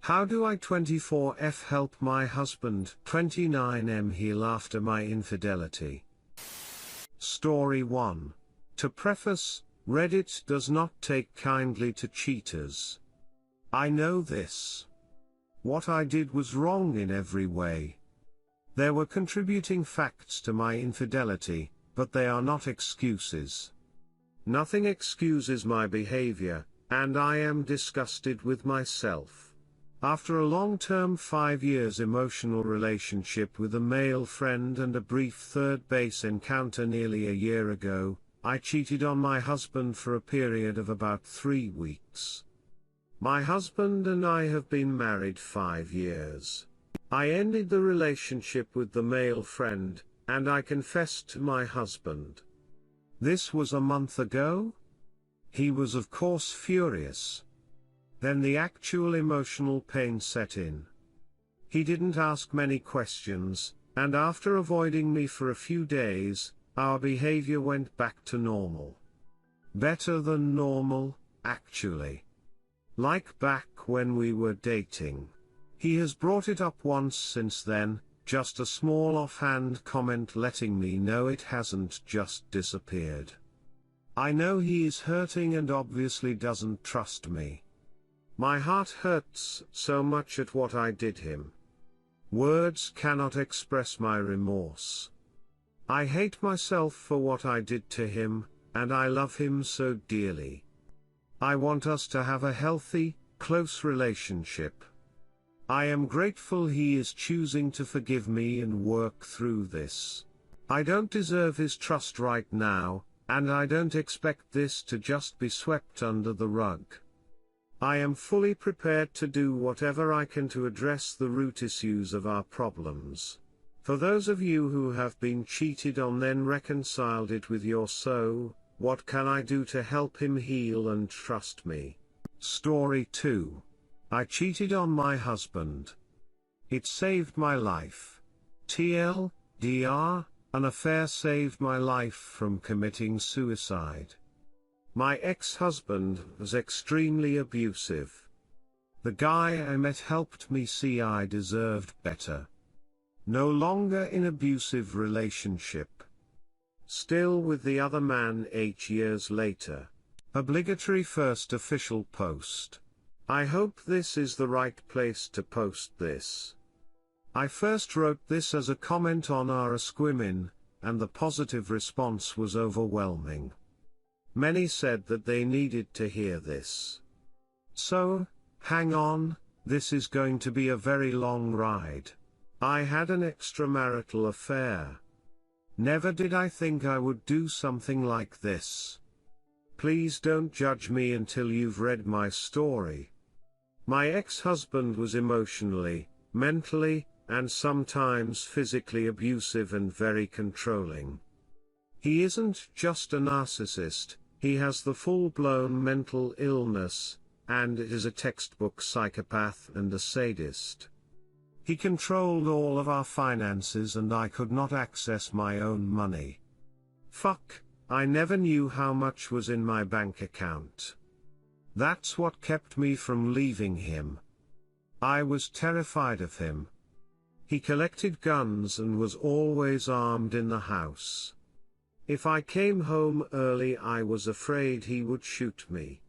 How do I 24F help my husband 29M heal after my infidelity? Story 1. To preface, Reddit does not take kindly to cheaters. I know this. What I did was wrong in every way. There were contributing facts to my infidelity, but they are not excuses. Nothing excuses my behavior, and I am disgusted with myself. After a long-term 5 years emotional relationship with a male friend and a brief third base encounter nearly a year ago, I cheated on my husband for a period of about 3 weeks. My husband and I have been married 5 years. I ended the relationship with the male friend, and I confessed to my husband. This was a month ago? He was of course furious. Then the actual emotional pain set in. He didn't ask many questions, and after avoiding me for a few days, our behavior went back to normal. Better than normal, actually. Like back when we were dating. He has brought it up once since then, just a small offhand comment letting me know it hasn't just disappeared. I know he is hurting and obviously doesn't trust me. My heart hurts so much at what I did him. Words cannot express my remorse. I hate myself for what I did to him, and I love him so dearly. I want us to have a healthy, close relationship. I am grateful he is choosing to forgive me and work through this. I don't deserve his trust right now, and I don't expect this to just be swept under the rug. I am fully prepared to do whatever I can to address the root issues of our problems. For those of you who have been cheated on then reconciled it with your soul, what can I do to help him heal and trust me? Story 2. I cheated on my husband. It saved my life. TLDR, an affair saved my life from committing suicide. My ex-husband was extremely abusive. The guy I met helped me see I deserved better. No longer in abusive relationship. Still with the other man 8 years later. Obligatory first official post. I hope this is the right place to post this. I first wrote this as a comment on our Asquimmin, and the positive response was overwhelming. Many said that they needed to hear this. So, hang on, this is going to be a very long ride. I had an extramarital affair. Never did I think I would do something like this. Please don't judge me until you've read my story. My ex-husband was emotionally, mentally, and sometimes physically abusive and very controlling. He isn't just a narcissist, he has the full-blown mental illness, and is a textbook psychopath and a sadist. He controlled all of our finances and I could not access my own money. Fuck, I never knew how much was in my bank account. That's what kept me from leaving him. I was terrified of him. He collected guns and was always armed in the house. If I came home early I was afraid he would shoot me.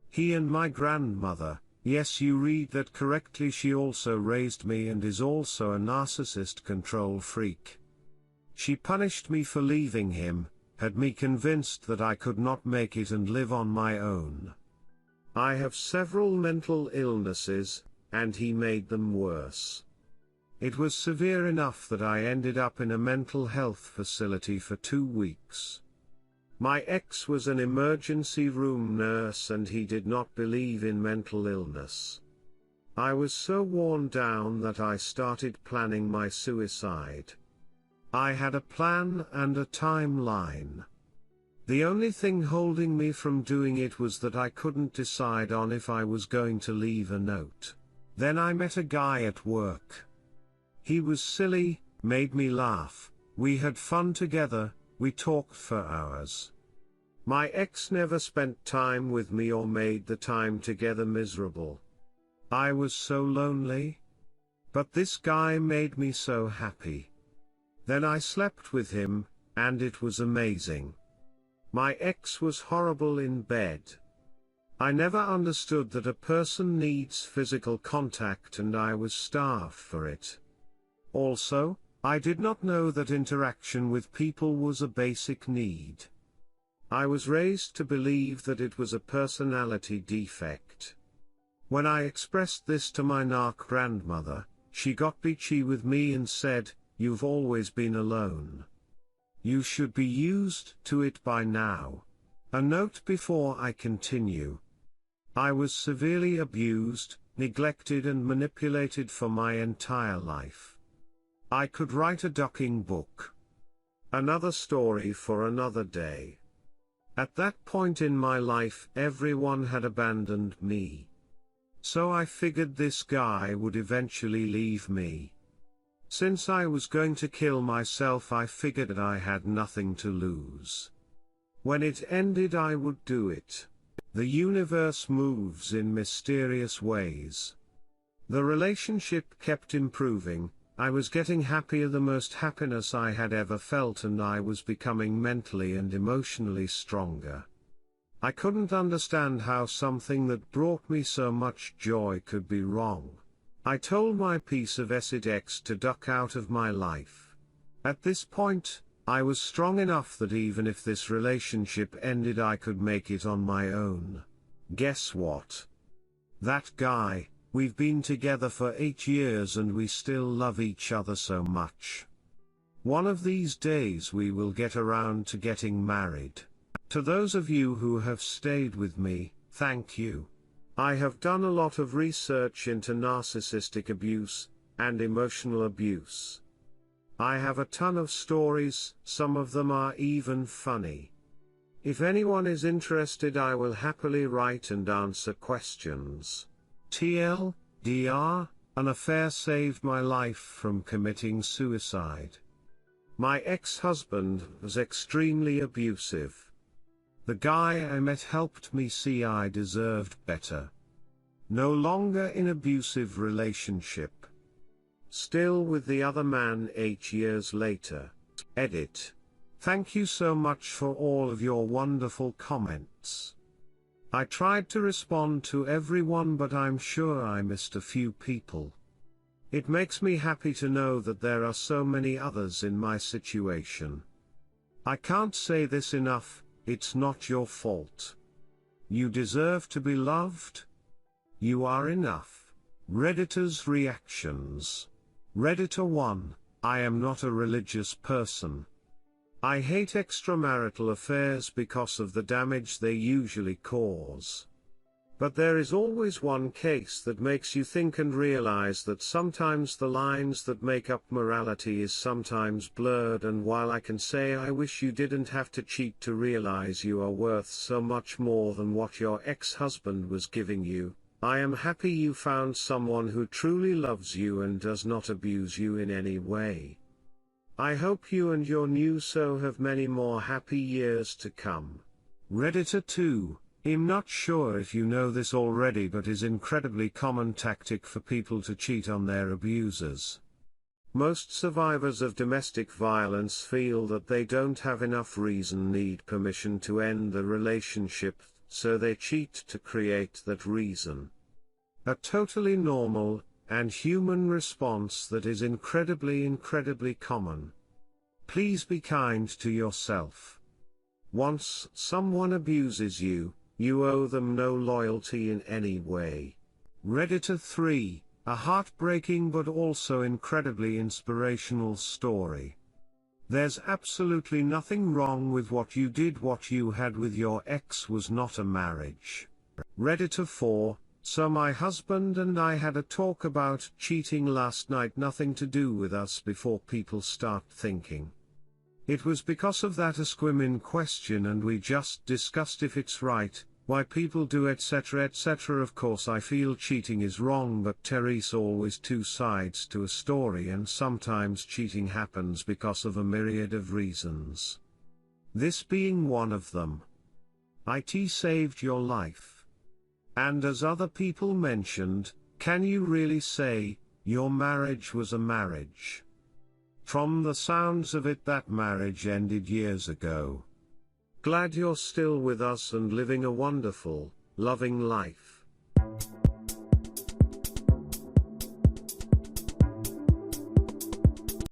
He and my grandmother, yes you read that correctly, she also raised me and is also a narcissist control freak. She punished me for leaving him, had me convinced that I could not make it and live on my own. I have several mental illnesses, and he made them worse. It was severe enough that I ended up in a mental health facility for 2 weeks. My ex was an emergency room nurse and he did not believe in mental illness. I was so worn down that I started planning my suicide. I had a plan and a timeline. The only thing holding me from doing it was that I couldn't decide on if I was going to leave a note. Then I met a guy at work. He was silly, made me laugh, we had fun together, we talked for hours. My ex never spent time with me or made the time together miserable. I was so lonely. But this guy made me so happy. Then I slept with him, and it was amazing. My ex was horrible in bed. I never understood that a person needs physical contact, and I was starved for it. Also, I did not know that interaction with people was a basic need. I was raised to believe that it was a personality defect. When I expressed this to my narc grandmother, she got bitchy with me and said, "You've always been alone. You should be used to it by now." A note before I continue. I was severely abused, neglected and manipulated for my entire life. I could write a docking book. Another story for another day. At that point in my life, everyone had abandoned me. So I figured this guy would eventually leave me. Since I was going to kill myself, I figured that I had nothing to lose. When it ended, I would do it. The universe moves in mysterious ways. The relationship kept improving. I was getting happier, the most happiness I had ever felt, and I was becoming mentally and emotionally stronger. I couldn't understand how something that brought me so much joy could be wrong. I told my piece of acid ex to duck out of my life. At this point, I was strong enough that even if this relationship ended, I could make it on my own. Guess what? That guy, we've been together for 8 years and we still love each other so much. One of these days we will get around to getting married. To those of you who have stayed with me, thank you. I have done a lot of research into narcissistic abuse and emotional abuse. I have a ton of stories, some of them are even funny. If anyone is interested, I will happily write and answer questions. TLDR, an affair saved my life from committing suicide. My ex-husband was extremely abusive. The guy I met helped me see I deserved better. No longer in abusive relationship. Still with the other man 8 years later. Edit. Thank you so much for all of your wonderful comments. I tried to respond to everyone, but I'm sure I missed a few people. It makes me happy to know that there are so many others in my situation. I can't say this enough. It's not your fault. You deserve to be loved. You are enough. Redditor's reactions. Redditor 1, I am not a religious person. I hate extramarital affairs because of the damage they usually cause. But there is always one case that makes you think and realize that sometimes the lines that make up morality is sometimes blurred, and while I can say I wish you didn't have to cheat to realize you are worth so much more than what your ex-husband was giving you, I am happy you found someone who truly loves you and does not abuse you in any way. I hope you and your new so have many more happy years to come. Redditor 2. I'm not sure if you know this already, but is incredibly common tactic for people to cheat on their abusers. Most survivors of domestic violence feel that they don't have enough reason, need permission to end the relationship, so they cheat to create that reason. A totally normal and human response that is incredibly common. Please be kind to yourself. Once someone abuses you, you owe them no loyalty in any way. Redditor 3, a heartbreaking but also incredibly inspirational story. There's absolutely nothing wrong with what you did. What you had with your ex was not a marriage. Redditor 4, so my husband and I had a talk about cheating last night, nothing to do with us, before people start thinking it was because of that ask women question, and we just discussed if it's right, why people do etc. etc. Of course I feel cheating is wrong, but there's always two sides to a story, and sometimes cheating happens because of a myriad of reasons. This being one of them. It saved your life. And as other people mentioned, Can you really say, your marriage was a marriage? From the sounds of it, that marriage ended years ago. Glad you're still with us and living a wonderful, loving life.